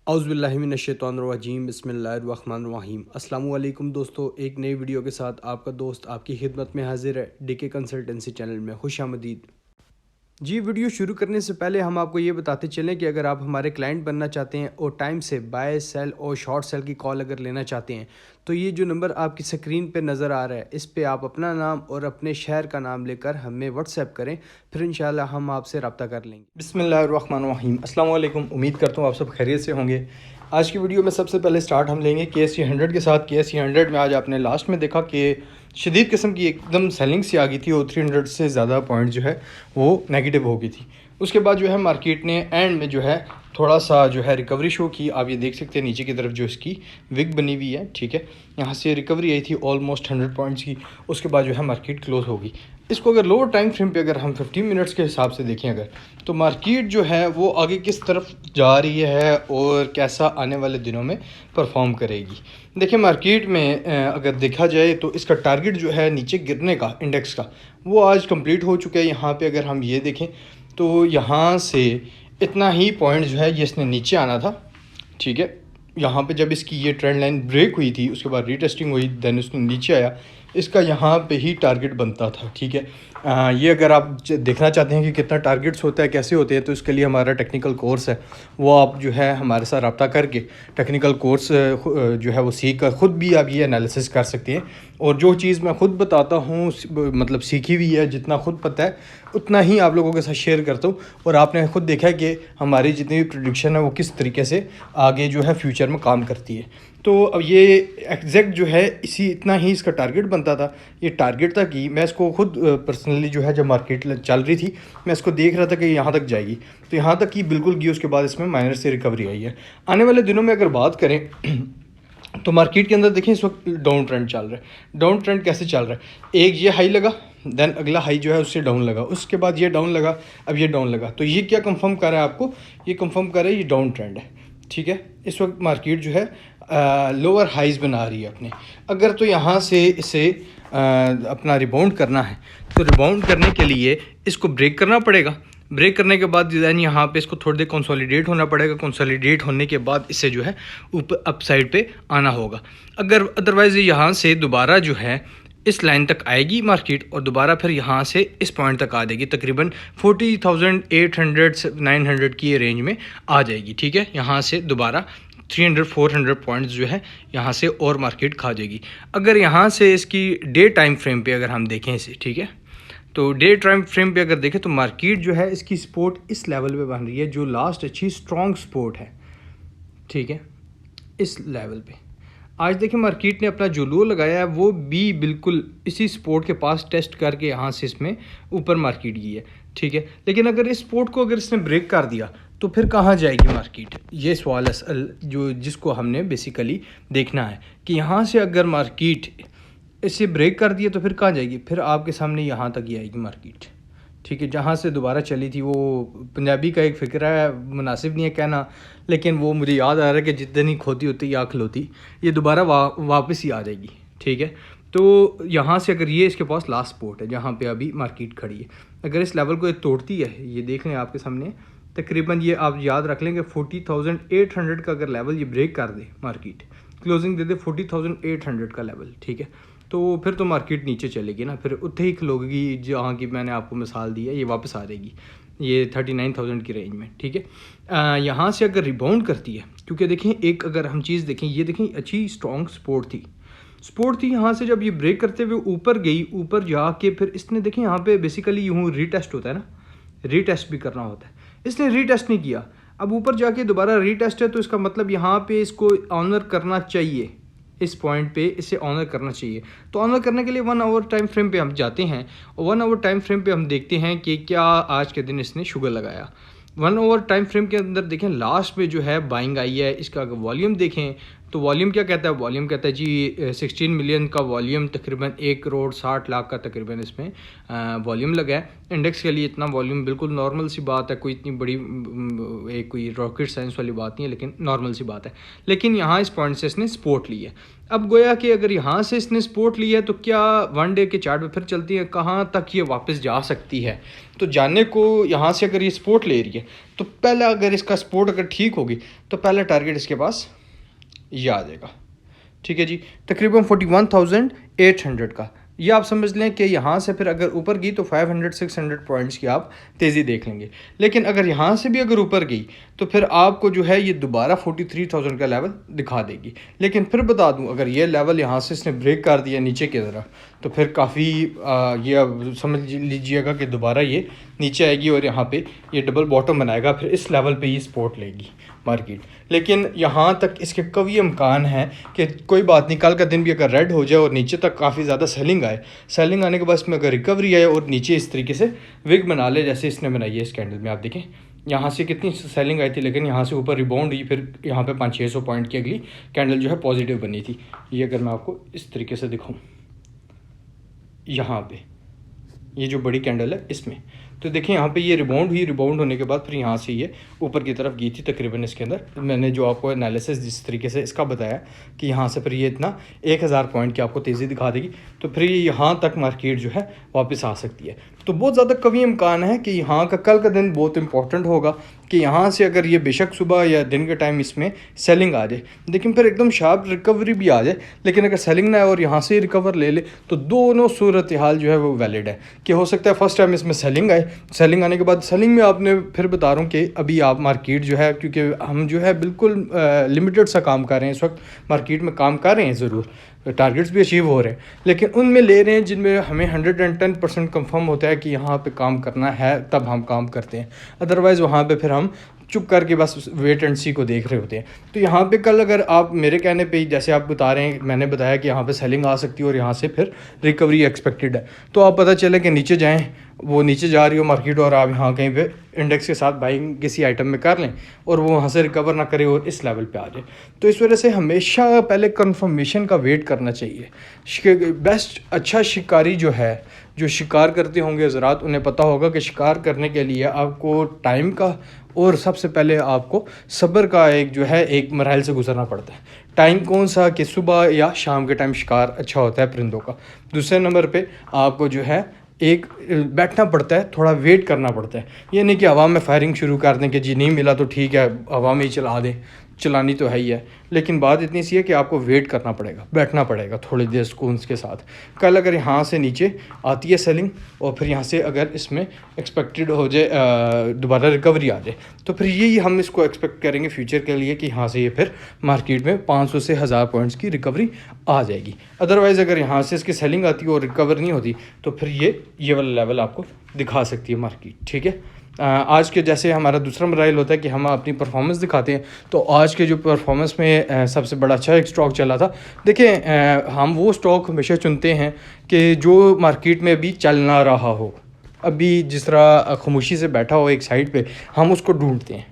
औज़ुबिल्लाहिमिनश्शैतानिर्रजीम बिस्मिल्लाहिर्रहमानिर्रहीम। अस्सलामु अलैकुम दोस्तों, एक नई वीडियो के साथ आपका दोस्त आपकी खिदमत में हाजिर है। डीके कंसल्टेंसी चैनल में खुशामदीद। जी, वीडियो शुरू करने से पहले हम आपको ये बताते चलें कि अगर आप हमारे क्लाइंट बनना चाहते हैं और टाइम से बाय सेल और शॉर्ट सेल की कॉल अगर लेना चाहते हैं तो ये जो नंबर आपकी स्क्रीन पे नज़र आ रहा है इस पे आप अपना नाम और अपने शहर का नाम लेकर हमें व्हाट्सएप करें, फिर इंशाल्लाह हम आपसे रब्ता कर लेंगे। बिस्मिल्लाहिर्रहमानिर्रहीम। अस्सलाम वालेकुम। उम्मीद करता हूँ आप सब खैरियत से होंगे। आज की वीडियो में सबसे पहले स्टार्ट हम लेंगे KSE 100 के साथ। KSE 100 में आज आपने लास्ट में देखा कि शदीद किस्म की एकदम सेलिंग सी आ गई थी और 300 से ज़्यादा पॉइंट जो है वो नेगेटिव हो गई थी। उसके बाद जो है मार्केट ने एंड में जो है थोड़ा सा जो है रिकवरी शो की। आप ये देख सकते हैं नीचे की तरफ जो इसकी विग बनी हुई है, ठीक है, यहाँ से रिकवरी आई थी ऑलमोस्ट 100 पॉइंट्स की। उसके बाद जो है मार्केट क्लोज होगी। इसको अगर लोअर टाइम फ्रेम पे अगर हम 15 मिनट्स के हिसाब से देखें अगर, तो मार्केट जो है वो आगे किस तरफ जा रही है और कैसा आने वाले दिनों में परफॉर्म करेगी। देखिए मार्केट में अगर देखा जाए तो इसका टारगेट जो है नीचे गिरने का इंडेक्स का वो आज कंप्लीट हो चुका है। यहाँ पे अगर हम ये देखें तो यहाँ से इतना ही पॉइंट जो है ये इसने नीचे आना था, ठीक है। यहाँ पे जब इसकी ये ट्रेंड लाइन ब्रेक हुई थी उसके बाद रीटेस्टिंग हुई, देन उसने नीचे आया, इसका यहाँ पे ही टारगेट बनता था, ठीक है। ये अगर आप देखना चाहते हैं कि कितना टारगेट्स होता है, कैसे होते हैं, तो इसके लिए हमारा टेक्निकल कोर्स है, वो आप जो है हमारे साथ रब्ता करके टेक्निकल कोर्स जो है वो सीख कर ख़ुद भी आप ये एनालिसिस कर सकते हैं। और जो चीज़ मैं ख़ुद बताता हूँ मतलब सीखी हुई है, जितना ख़ुद पता है उतना ही आप लोगों के साथ शेयर करता हूँ। और आपने ख़ुद देखा है कि हमारी जितनी भी प्रेडिक्शन है वो किस तरीके से आगे जो है फ्यूचर में काम करती है। तो अब ये एग्जैक्ट जो है इसी इतना ही इसका टारगेट बनता था। ये टारगेट था कि मैं इसको खुद पर्सनली जो है जब मार्केट चल रही थी मैं इसको देख रहा था कि यहाँ तक जाएगी, तो यहाँ तक की बिल्कुल गई। उसके बाद इसमें माइनर से रिकवरी आई है। आने वाले दिनों में अगर बात करें तो मार्केट के अंदर देखिए इस वक्त डाउन ट्रेंड चल रहा है। डाउन ट्रेंड कैसे चल रहा है, एक ये हाई लगा, देन अगला हाई जो है उससे डाउन लगा, उसके बाद ये डाउन लगा, अब ये डाउन लगा। तो ये क्या कंफर्म कर रहा है आपको, ये कंफर्म कर रहा है ये डाउन ट्रेंड है, ठीक है। इस वक्त मार्केट जो है लोअर हाइज बना रही है अपने। अगर तो यहाँ से इसे अपना रिबाउंड करना है तो रिबाउंड करने के लिए इसको ब्रेक करना पड़ेगा। ब्रेक करने के बाद दैन यहाँ पे इसको थोड़ी देर कंसोलिडेट होना पड़ेगा। कंसोलिडेट होने के बाद इससे जो है ऊपर अप साइड पे आना होगा। अगर अदरवाइज़ यहाँ से दोबारा जो है इस लाइन तक आएगी मार्केट और दोबारा फिर यहाँ से इस पॉइंट तक आ जाएगी, तकरीबन 40,800 की ये रेंज में आ जाएगी, ठीक है। यहाँ से दोबारा 300-400 पॉइंट्स जो है यहाँ से और मार्केट खा जाएगी। अगर यहाँ से इसकी डे टाइम फ्रेम पे अगर हम देखें इसे, ठीक है, तो डे टाइम फ्रेम पे अगर देखें तो मार्केट जो है इसकी सपोर्ट इस लेवल पे बन रही है जो लास्ट अच्छी स्ट्रॉन्ग सपोर्ट है, ठीक है, इस लेवल पे। आज देखिए मार्केट ने अपना जो लो लगाया है वो भी बिल्कुल इसी सपोर्ट के पास टेस्ट करके यहाँ से इसमें ऊपर मार्केट गई है, ठीक है। लेकिन अगर इस सपोर्ट को अगर इसने ब्रेक कर दिया तो फिर कहाँ जाएगी मार्केट, ये सवाल है जो जिसको हमने बेसिकली देखना है कि यहाँ से अगर मार्केट इसे ब्रेक कर दिया तो फिर कहाँ जाएगी। फिर आपके सामने यहाँ तक ही आएगी मार्केट, ठीक है, जहाँ से दोबारा चली थी। वो पंजाबी का एक फ़िक्र है, मुनासिब नहीं है कहना, लेकिन वो मुझे याद आ रहा है कि जितनी खोती होती या खलोती, ये दोबारा वापस ही आ जाएगी, ठीक है। तो यहाँ से अगर ये इसके पास लास्ट स्पॉट है जहाँ पे अभी मार्केट खड़ी है, अगर इस लेवल को ये तोड़ती है, ये देख लें आपके सामने, तकरीबन ये आप याद रख लेंगे 40,800 का अगर लेवल ये ब्रेक कर दे मार्केट, क्लोजिंग दे दे 40,800 का लेवल, ठीक है, तो फिर तो मार्केट नीचे चलेगी ना, फिर उतने ही खलोगी जहाँ की मैंने आपको मिसाल दी है, ये वापस आ जाएगी ये 39,000 की रेंज में, ठीक है। यहाँ से अगर रिबाउंड करती है, क्योंकि देखें एक अगर हम चीज़ देखें, ये देखें अच्छी स्ट्रॉन्ग सपोर्ट थी यहाँ से जब ये ब्रेक करते हुए ऊपर गई, ऊपर जाके फिर इसने देखें यहाँ पे बेसिकली यूँ रीटेस्ट होता है ना, रीटेस्ट भी करना होता है, इसने रीटेस्ट नहीं किया। अब ऊपर जाके दोबारा रीटेस्ट है तो इसका मतलब यहाँ पे इसको ऑनर करना चाहिए, इस पॉइंट पे इसे ऑनर करना चाहिए। तो ऑनर करने के लिए 1 आवर टाइम फ्रेम पे हम जाते हैं और 1 आवर टाइम फ्रेम पे हम देखते हैं कि क्या आज के दिन इसने शुगर लगाया। 1 आवर टाइम फ्रेम के अंदर देखें लास्ट में जो है बाइंग आई है। इसका अगर वॉल्यूम देखें तो वॉल्यूम क्या कहता है, वॉल्यूम कहता है जी 16 मिलियन का वॉल्यूम, तकरीबन 1 करोड़ 60 लाख का तकरीबन इसमें वॉल्यूम लगा है। इंडेक्स के लिए इतना वॉल्यूम बिल्कुल नॉर्मल सी बात है, कोई इतनी बड़ी एक कोई रॉकेट साइंस वाली बात नहीं है, लेकिन नॉर्मल सी बात है। लेकिन यहाँ इस पॉइंट से इसने सपोर्ट ली है। अब गोया कि अगर यहाँ से इसने सपोर्ट लिया है तो क्या वन डे के चार्ट पे फिर चलती है, कहाँ तक ये वापस जा सकती है। तो जानने को यहाँ से अगर ये सपोर्ट ले रही है तो पहला अगर इसका सपोर्ट अगर ठीक होगी तो पहला टारगेट इसके पास ये आ जाएगा, ठीक है जी, तकरीबन 41,800 का। ये आप समझ लें कि यहाँ से फिर अगर ऊपर गई तो 500-600 पॉइंट्स की आप तेज़ी देख लेंगे। लेकिन अगर यहाँ से भी अगर ऊपर गई तो फिर आपको जो है ये दोबारा 43,000 का लेवल दिखा देगी। लेकिन फिर बता दूँ, अगर ये लेवल यहाँ से इसने ब्रेक कर दिया नीचे की तरफ तो फिर काफ़ी ये अब समझ लीजिएगा कि दोबारा ये नीचे आएगी और यहाँ पे ये डबल बॉटम बनाएगा, फिर इस लेवल पे ये सपोर्ट लेगी मार्केट। लेकिन यहाँ तक इसके कभी इम्कान है कि कोई बात नहीं, कल का दिन भी अगर रेड हो जाए और नीचे तक काफ़ी ज़्यादा सेलिंग आए, सेलिंग आने के बाद इसमें अगर रिकवरी आए और नीचे इस तरीके से विग बना ले जैसे इसने बनाई है इस कैंडल में, आप देखें यहाँ से कितनी सेलिंग आई थी, लेकिन यहाँ से ऊपर रिबाउंड हुई, फिर यहाँ पे 500-600 पॉइंट की अगली कैंडल जो है पॉजिटिव बनी थी। ये अगर मैं आपको इस तरीके से दिखाऊँ, यहाँ पे ये जो बड़ी कैंडल है इसमें तो देखिए यहाँ पे ये रिबाउंड हुई, रिबाउंड होने के बाद फिर यहाँ से ये ऊपर की तरफ गई थी तकरीबन। इसके अंदर मैंने जो आपको एनालिसिस जिस तरीके से इसका बताया कि यहाँ से फिर ये इतना 1000 पॉइंट की आपको तेज़ी दिखा देगी, तो फिर ये यहाँ तक मार्केट जो है वापस आ सकती है। तो बहुत ज़्यादा कभी इम्कान है कि यहाँ का कल का दिन बहुत इंपॉर्टेंट होगा कि यहाँ से अगर ये बेशक सुबह या दिन के टाइम इसमें सेलिंग आ जाए, लेकिन फिर एकदम शार्प रिकवरी भी आ जाए, लेकिन अगर सेलिंग ना आए और यहाँ से रिकवर ले ले तो दोनों सूरत हाल जो है वो वैलिड है। कि हो सकता है फर्स्ट टाइम इसमें सेलिंग आए, सेलिंग आने के बाद सेलिंग में आपने फिर बता रहा हूँ कि अभी आप मार्केट जो है, क्योंकि हम जो है बिल्कुल लिमिटेड सा काम कर रहे हैं इस वक्त, मार्केट में काम कर रहे हैं ज़रूर, टारगेट्स भी अचीव हो रहे हैं, लेकिन उनमें ले रहे हैं जिनमें हमें 110% कंफर्म होता है कि यहाँ पे काम करना है, तब हम काम करते हैं। अदरवाइज़ वहाँ पे फिर हम चुप करके बस वेट एंड सी को देख रहे होते हैं। तो यहाँ पे कल अगर आप मेरे कहने पे जैसे आप बता रहे हैं, मैंने बताया कि यहाँ पे सेलिंग आ सकती है और यहाँ से फिर रिकवरी एक्सपेक्टेड है, तो आप पता चले कि नीचे जाएं, वो नीचे जा रही हो मार्केट और आप यहाँ कहीं पे इंडेक्स के साथ बाइंग किसी आइटम में कर लें और वो वहाँ से रिकवर ना करे और इस लेवल पे आ जाए। तो इस वजह से हमेशा पहले कंफर्मेशन का वेट करना चाहिए। बेस्ट अच्छा शिकारी जो है, जो शिकार करते होंगे हज़रात, उन्हें पता होगा कि शिकार करने के लिए आपको टाइम का और सबसे पहले आपको सब्र का एक जो है एक मरहल से गुजरना पड़ता है। टाइम कौन सा कि सुबह या शाम के टाइम शिकार अच्छा होता है परिंदों का। दूसरे नंबर पे आपको जो है एक बैठना पड़ता है, थोड़ा वेट करना पड़ता है। ये नहीं कि हवा में फायरिंग शुरू कर दें कि जी नहीं मिला तो ठीक है हवा में ही चला दें, चलानी तो है ही है, लेकिन बात इतनी सी है कि आपको वेट करना पड़ेगा, बैठना पड़ेगा थोड़ी देर सुकून के साथ। कल अगर यहाँ से नीचे आती है सेलिंग और फिर यहाँ से अगर इसमें एक्सपेक्टेड हो जाए दोबारा रिकवरी आ जाए, तो फिर यही हम इसको एक्सपेक्ट करेंगे फ्यूचर के लिए कि यहाँ से ये फिर मार्केट में 500 से 1000 पॉइंट्स की रिकवरी आ जाएगी। अदरवाइज़ अगर यहाँ से इसकी सेलिंग आती है और रिकवर नहीं होती तो फिर ये वाला लेवल आपको दिखा सकती है मार्केट, ठीक है। आज के जैसे हमारा दूसरा मराइल होता है कि हम अपनी परफॉर्मेंस दिखाते हैं, तो आज के जो परफॉर्मेंस में सबसे बड़ा अच्छा एक स्टॉक चला था। देखें हम वो स्टॉक हमेशा चुनते हैं कि जो मार्केट में अभी चल ना रहा हो, अभी जिस तरह खामोशी से बैठा हो एक साइड पे, हम उसको ढूंढते हैं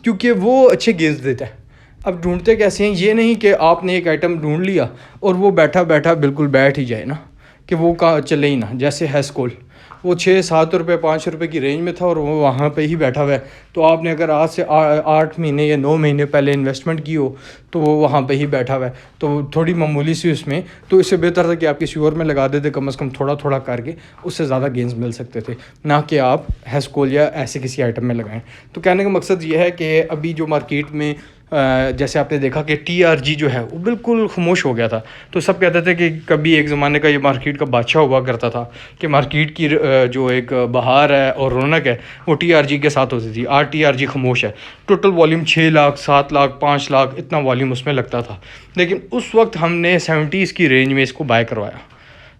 क्योंकि वो अच्छे गेंस देता है। अब ढूंढते कैसे हैं, ये नहीं कि आपने एक आइटम ढूंढ लिया और वो बैठा बैठा बिल्कुल बैठ ही जाए ना, कि वो का चले ही ना। जैसे हैस्कोल वो 6-7 रुपये 5 रुपये की रेंज में था और वो वहाँ पे ही बैठा हुआ है, तो आपने अगर आज से 8 महीने या 9 महीने पहले इन्वेस्टमेंट की हो तो वो वहाँ पे ही बैठा हुआ है, तो थोड़ी मामूली सी उसमें, तो इससे बेहतर था कि आप किसी और में लगा देते, कम से कम थोड़ा थोड़ा करके उससे ज़्यादा गेंस मिल सकते थे, ना कि आप हैस्कोल या ऐसे किसी आइटम में लगाएं। तो कहने का मकसद ये है कि अभी जो मार्केट में जैसे आपने देखा कि TRG जो है वो बिल्कुल खामोश हो गया था। तो सब कहते थे कि कभी एक ज़माने का ये मार्केट का बादशाह हुआ करता था कि मार्केट की जो एक बहार है और रौनक है वो TRG के साथ होती थी। आज TRG खामोश है। टोटल वॉल्यूम 6 लाख 7 लाख 5 लाख इतना वॉल्यूम उसमें लगता था, लेकिन उस वक्त हमने 70s की रेंज में इसको बाय करवाया,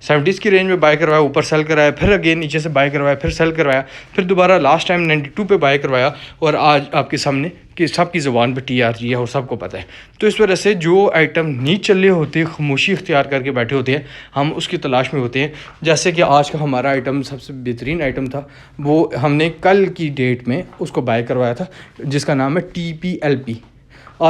70s की रेंज में बाय करवाया, ऊपर सेल करवाया, फिर अगेन नीचे से बाय करवाया, फिर सेल करवाया, फिर दोबारा लास्ट टाइम 92 पे बाय करवाया, और आज आपके सामने कि सबकी ज़ुबान पे TRG है और सबको पता है। तो इस वजह से जो आइटम नहीं चले होते, खामोशी इख्तियार करके बैठे होते हैं, हम उसकी तलाश में होते हैं। जैसे कि आज का हमारा आइटम सबसे बेहतरीन आइटम था, वो हमने कल की डेट में उसको बाय करवाया था, जिसका नाम है TPLP।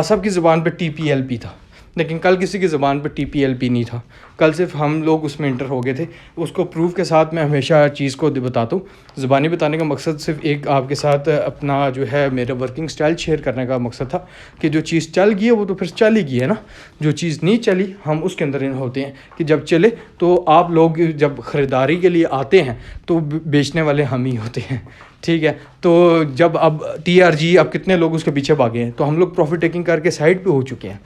सबकी ज़ुबान पर TPLP था। लेकिन कल किसी की ज़बान पर TPLP नहीं था, कल सिर्फ हम लोग उसमें इंटर हो गए थे। उसको प्रूफ के साथ मैं हमेशा चीज़ को बताता हूँ। ज़बानी बताने का मकसद सिर्फ एक आपके साथ अपना जो है मेरा वर्किंग स्टाइल शेयर करने का मकसद था कि जो चीज़ चल गई है वो तो फिर चल ही गई है ना, जो चीज़ नहीं चली हम उसके अंदर इन होते हैं कि जब चले तो आप लोग जब ख़रीदारी के लिए आते हैं तो बेचने वाले हम ही होते हैं, ठीक है। तो जब अब TRG अब कितने लोग उसके पीछे भागे हैं, तो हम लोग प्रॉफिट टेकिंग करके साइड पे हो चुके हैं।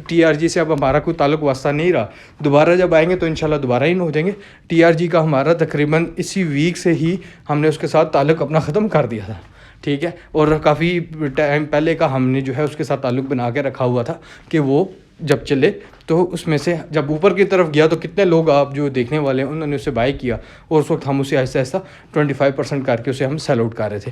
TRG से अब हमारा कोई ताल्लुक वास्ता नहीं रहा। दोबारा जब आएंगे तो इंशाल्लाह दोबारा इन हो जाएंगे। TRG का हमारा तकरीबन इसी वीक से ही हमने उसके साथ ताल्लुक अपना ख़त्म कर दिया था, ठीक है। और काफ़ी टाइम पहले का हमने जो है उसके साथ ताल्लुक बना के रखा हुआ था कि वो जब चले तो उसमें से जब ऊपर की तरफ गया तो कितने लोग आप जो देखने वाले हैं उन्होंने उसे बाय किया, और उस वक्त हम उसे आहिस्ता आहिस्ता 25% करके उसे हम सेल आउट कर रहे थे।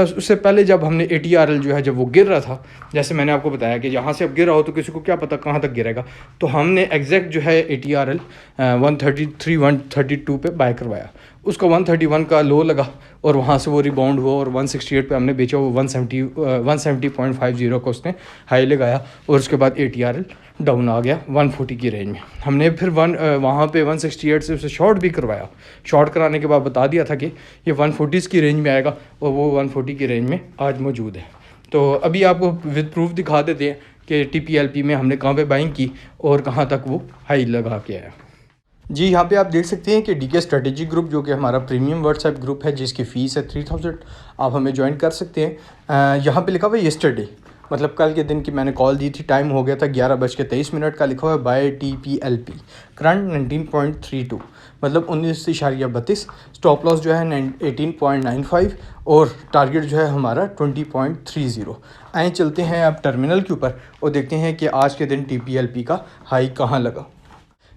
उससे पहले जब हमने ATRL जो है जब वो गिर रहा था, जैसे मैंने आपको बताया कि यहाँ से अब गिर रहा हो तो किसी को क्या पता कहाँ तक गिरेगा, तो हमने एग्जैक्ट जो है ATRL 133 132 पे बाय करवाया। उसका 131 का लो लगा और वहाँ से वो रिबाउंड हुआ और 168 पे हमने बेचा। वो 170.50 का उसने हाई लगाया और उसके बाद ATRL डाउन आ गया 140 की रेंज में। हमने फिर वहाँ पे 168 से उसे शॉर्ट भी करवाया। शॉर्ट कराने के बाद बता दिया था कि ये 140 की रेंज में आएगा और वो 140 की रेंज में आज मौजूद है। तो अभी आपको विद प्रूफ दिखा देते हैं कि TPLP में हमने कहाँ पे बाइंग की और कहाँ तक वो हाई लगा के आया। जी यहाँ पे आप देख सकते हैं कि DK स्ट्रेटेजी ग्रुप जो कि हमारा प्रीमियम व्हाट्सएप ग्रुप है जिसकी फ़ीस है 3000, आप हमें ज्वाइन कर सकते हैं। यहाँ पे लिखा हुआ है येस्टरडे, मतलब कल के दिन की मैंने कॉल दी थी, टाइम हो गया था 11:23 का, लिखा हुआ है बाय TPLP करंट 19.32 मतलब 19.32। स्टॉप लॉस जो है 18.95 और टारगेट जो है हमारा 20.30। आए चलते हैं अब टर्मिनल के ऊपर और देखते हैं कि आज के दिन TPLP का हाई कहाँ लगा।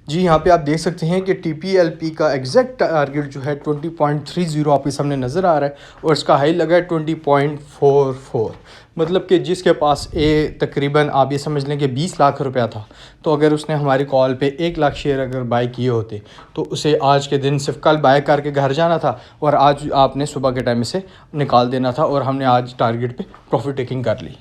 जी यहाँ पे आप देख सकते हैं कि TPLP का एग्जैक्ट टारगेट जो है 20.30 आपके सामने नज़र आ रहा है और इसका हाई लगा है 20.44, मतलब कि जिसके पास तकरीबन आप ये समझ लें कि 20 लाख रुपया था, तो अगर उसने हमारी कॉल पे 1 लाख शेयर अगर बाय किए होते तो उसे आज के दिन सिर्फ कल बाय करके घर जाना था और आज आपने सुबह के टाइम से निकाल देना था और हमने आज टारगेट पे प्रॉफिट टेकिंग कर ली।